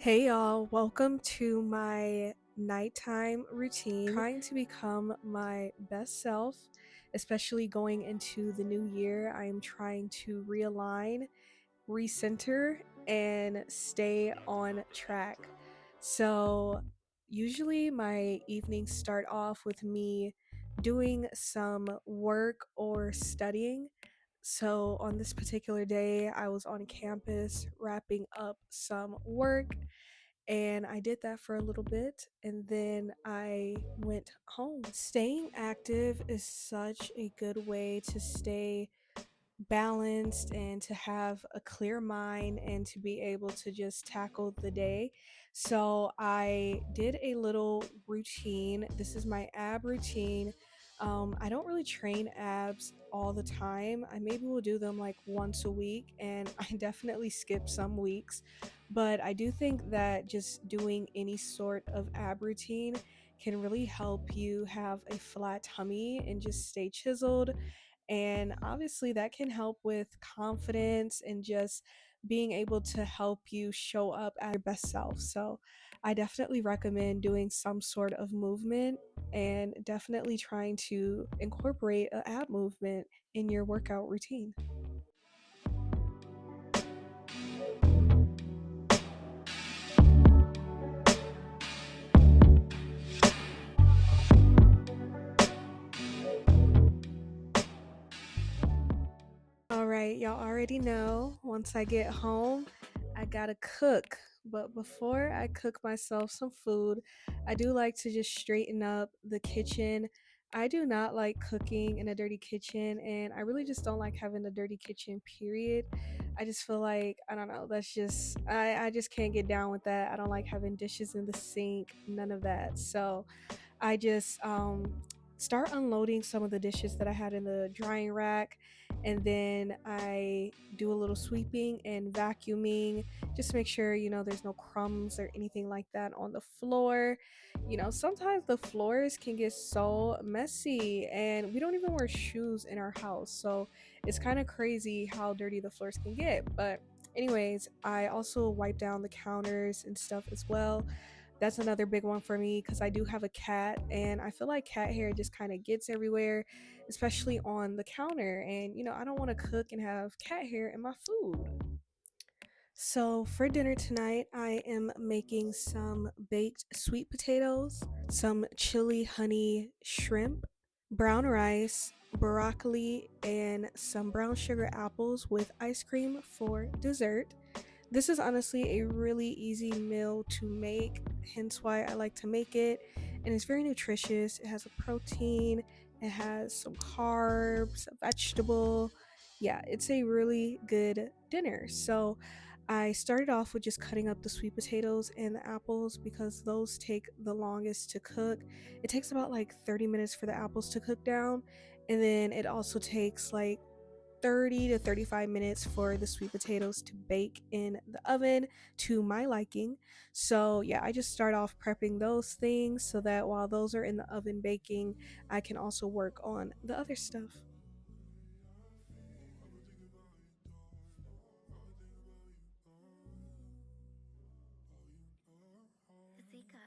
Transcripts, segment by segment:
Hey y'all, welcome to my nighttime routine. Trying to become my best self, especially going into the new year. I am trying to realign, recenter, and stay on track. So, usually my evenings start off with me doing some work or studying. So, on this particular day, I was on campus wrapping up some work and I did that for a little bit and then I went home. Staying active is such a good way to stay balanced and to have a clear mind and to be able to just tackle the day. So I did a little routine. This is my ab routine. I don't really train abs all the time. I maybe will do them like once a week, and I definitely skip some weeks. But I do think that just doing any sort of ab routine can really help you have a flat tummy and just stay chiseled, and obviously, that can help with confidence and just being able to help you show up as your best self. So, I definitely recommend doing some sort of movement and definitely trying to incorporate a ab movement in your workout routine. All right, y'all already know once I get home, I gotta cook. But before I cook myself some food, I do like to just straighten up the kitchen. I do not like cooking in a dirty kitchen, and I really just don't like having a dirty kitchen, period. I just feel like, I don't know, that's just, I just can't get down with that. I don't like having dishes in the sink, none of that. So, I just start unloading some of the dishes that I had in the drying rack, and then I do a little sweeping and vacuuming just to make sure, there's no crumbs or anything like that on the floor. Sometimes the floors can get so messy, and we don't even wear shoes in our house. So it's kind of crazy how dirty the floors can get. But, anyways, I also wipe down the counters and stuff as well. That's another big one for me because I do have a cat, and I feel like cat hair just kind of gets everywhere, especially on the counter. And, I don't want to cook and have cat hair in my food. So, for dinner tonight, I am making some baked sweet potatoes, some chili honey shrimp, brown rice, broccoli, and some brown sugar apples with ice cream for dessert. This is honestly a really easy meal to make, hence why I like to make it. And it's very nutritious. It has a protein, it has some carbs, a vegetable. Yeah, it's a really good dinner. So I started off with just cutting up the sweet potatoes and the apples because those take the longest to cook. It takes about like 30 minutes for the apples to cook down, and then it also takes like 30 to 35 minutes for the sweet potatoes to bake in the oven to my liking. So, yeah, I just start off prepping those things so that while those are in the oven baking, I can also work on the other stuff. Zika.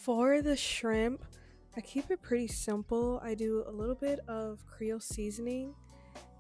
For the shrimp, I keep it pretty simple. I do a little bit of Creole seasoning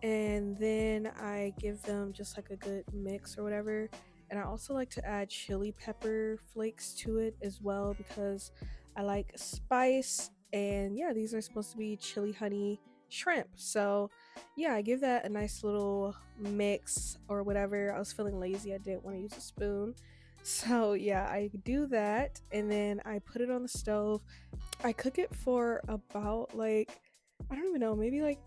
and then I give them just like a good mix or whatever. And I also like to add chili pepper flakes to it as well because I like spice. And yeah, these are supposed to be chili honey shrimp. So yeah, I give that a nice little mix or whatever. I was feeling lazy, I didn't want to use a spoon. So yeah, I do that and then I put it on the stove. I cook it for about like I don't even know, maybe like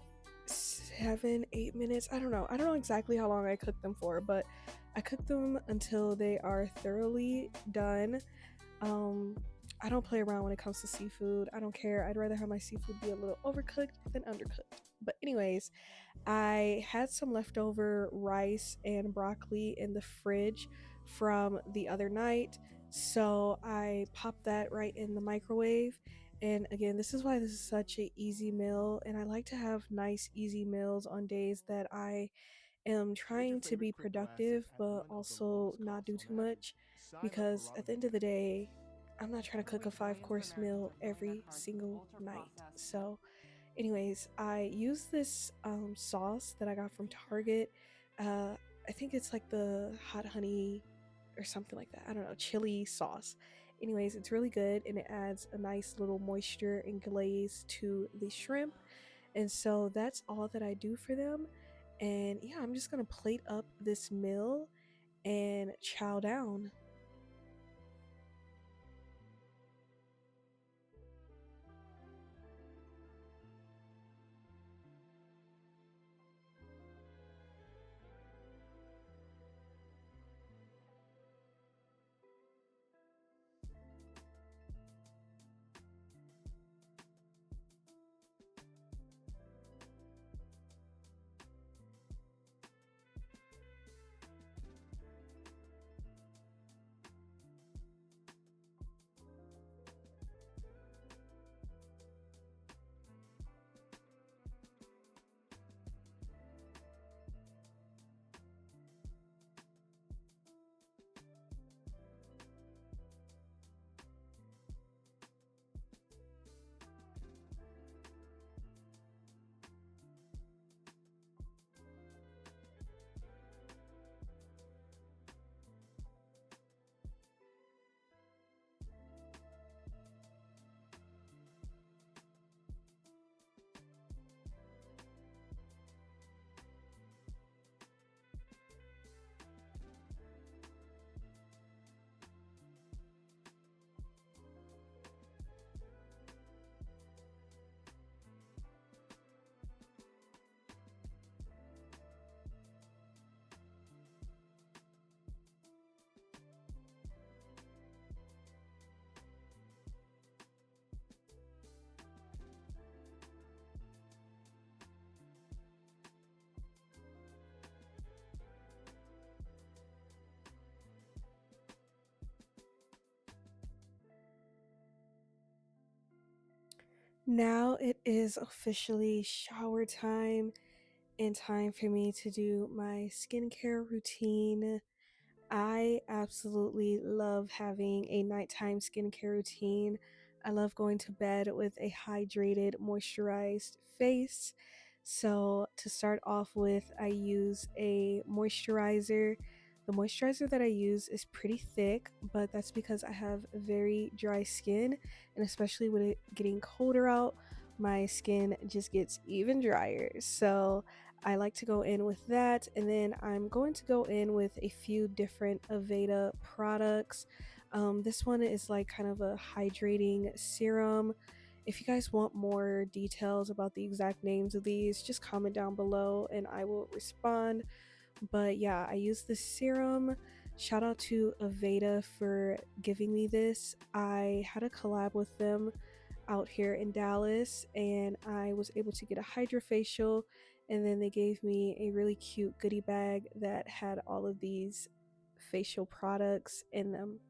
7, 8 minutes. I don't know. I don't know exactly how long I cook them for, but I cook them until they are thoroughly done. Um, I don't play around when it comes to seafood. I don't care. I'd rather have my seafood be a little overcooked than undercooked. But anyways, I had some leftover rice and broccoli in the fridge from the other night. So I popped that right in the microwave. And again, this is why this is such an easy meal. And I like to have nice, easy meals on days that I am Read your trying to favorite be crit classic productive, at but one of the also lowest not do costs on too Madden. much. Sign up for Because at the Robinhood end of the today. day, I'm not trying to cook a Literally five millions of course Americans meal are growing their every cards with single ultra night. processed. So, anyways, I use this sauce that I got from Target. Uh, I think it's like the hot honey or something like that. I don't know, chili sauce. Anyways, it's really good and it adds a nice little moisture and glaze to the shrimp. And so that's all that I do for them. And yeah, I'm just gonna plate up this meal and chow down. Now it is officially shower time and time for me to do my skincare routine. I absolutely love having a nighttime skincare routine. I love going to bed with a hydrated, moisturized face. So, to start off with, I use a moisturizer. The moisturizer that I use is pretty thick, but that's because I have very dry skin, and especially with it getting colder out, my skin just gets even drier. So, I like to go in with that, and then I'm going to go in with a few different Aveda products. This one is like kind of a hydrating serum. If you guys want more details about the exact names of these, just comment down below and I will respond. But yeah, I use this serum. Shout out to Aveda for giving me this. I had a collab with them out here in Dallas, and I was able to get a hydrofacial. And then they gave me a really cute goodie bag that had all of these facial products in them.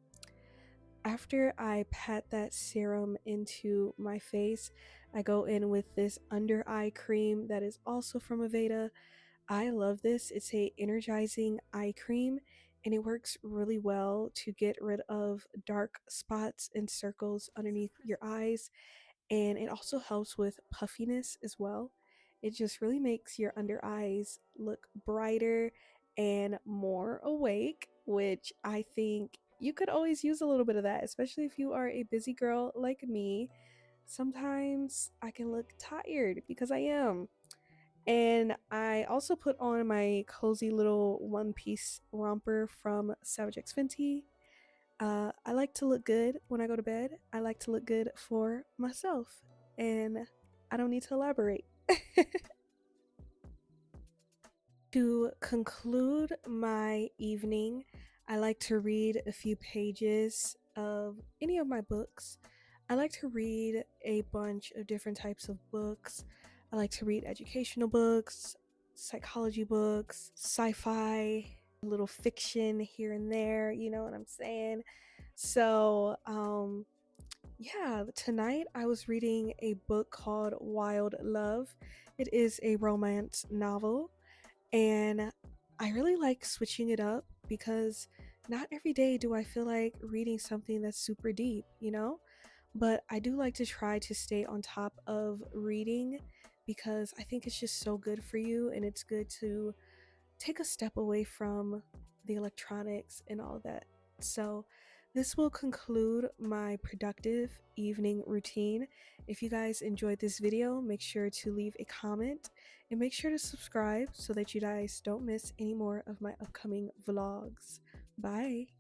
After I pat that serum into my face, I go in with this under eye cream that is also from Aveda. I love this. It's a energizing eye cream and it works really well to get rid of dark spots and circles underneath your eyes, and it also helps with puffiness as well. It just really makes your under eyes look brighter and more awake, which I think you could always use a little bit of that, especially if you are a busy girl like me. Sometimes I can look tired because I am. And I also put on my cozy little one piece romper from Savage X Fenty. I like to look good when I go to bed. I like to look good for myself. And I don't need to elaborate. To conclude my evening, I like to read a few pages of any of my books. I like to read a bunch of different types of books. I like to read educational books, psychology books, sci fi, little fiction here and there, you know what I'm saying? So, yeah, tonight I was reading a book called Wild Love. It is a romance novel, and I really like switching it up because not every day do I feel like reading something that's super deep, you know? But I do like to try to stay on top of reading because I think it's just so good for you, and it's good to take a step away from the electronics and all that. So, this will conclude my productive evening routine. If you guys enjoyed this video, make sure to leave a comment and make sure to subscribe so that you guys don't miss any more of my upcoming vlogs. Bye.